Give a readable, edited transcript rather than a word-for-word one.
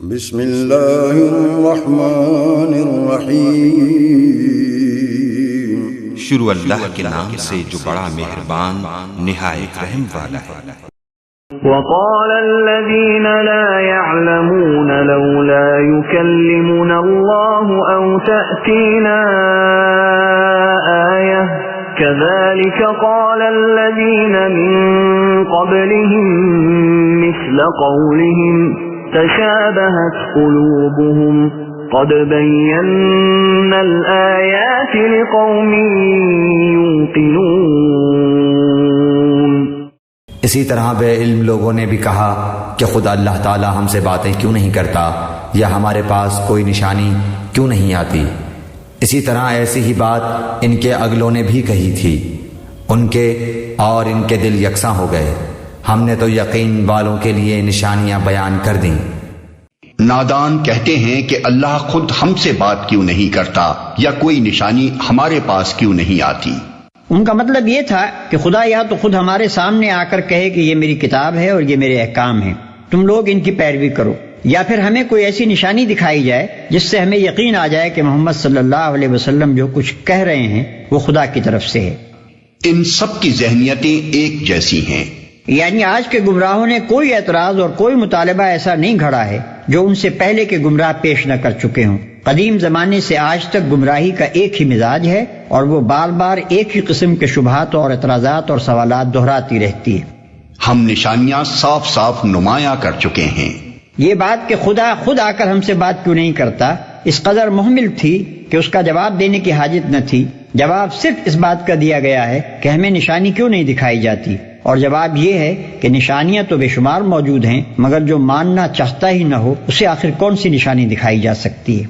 بسم اللہ الرحمن الرحیم، شروع اللہ کے نام سے جو بڑا مہربان نہایت رحم والا ہے۔ وقال الذين لا يعلمون لولا يكلمنا الله أو تأتينا آية كذلك قال الذين من قبلهم مثل قولهم تشابهت قلوبهم قد بينا الآيات لقوم يوقنون۔ اسی طرح بے علم لوگوں نے بھی کہا کہ خدا اللہ تعالی ہم سے باتیں کیوں نہیں کرتا یا ہمارے پاس کوئی نشانی کیوں نہیں آتی۔ اسی طرح ایسی ہی بات ان کے اگلوں نے بھی کہی تھی، ان کے اور ان کے دل یکساں ہو گئے۔ ہم نے تو یقین والوں کے لیے نشانیاں بیان کر دیں۔ نادان کہتے ہیں کہ اللہ خود ہم سے بات کیوں نہیں کرتا یا کوئی نشانی ہمارے پاس کیوں نہیں آتی۔ ان کا مطلب یہ تھا کہ خدا یا تو خود ہمارے سامنے آ کر کہے کہ یہ میری کتاب ہے اور یہ میرے احکام ہیں، تم لوگ ان کی پیروی کرو، یا پھر ہمیں کوئی ایسی نشانی دکھائی جائے جس سے ہمیں یقین آ جائے کہ محمد صلی اللہ علیہ وسلم جو کچھ کہہ رہے ہیں وہ خدا کی طرف سے ہے۔ ان سب کی ذہنیتیں ایک جیسی ہیں، یعنی آج کے گمراہوں نے کوئی اعتراض اور کوئی مطالبہ ایسا نہیں گھڑا ہے جو ان سے پہلے کے گمراہ پیش نہ کر چکے ہوں۔ قدیم زمانے سے آج تک گمراہی کا ایک ہی مزاج ہے اور وہ بار بار ایک ہی قسم کے شبہات اور اعتراضات اور سوالات دہراتی رہتی ہے۔ ہم نشانیاں صاف صاف نمایاں کر چکے ہیں۔ یہ بات کہ خدا خود آ کر ہم سے بات کیوں نہیں کرتا اس قدر محمل تھی کہ اس کا جواب دینے کی حاجت نہ تھی۔ جواب صرف اس بات کا دیا گیا ہے کہ ہمیں نشانی کیوں نہیں دکھائی جاتی، اور جواب یہ ہے کہ نشانیاں تو بے شمار موجود ہیں، مگر جو ماننا چاہتا ہی نہ ہو اسے آخر کون سی نشانی دکھائی جا سکتی ہے۔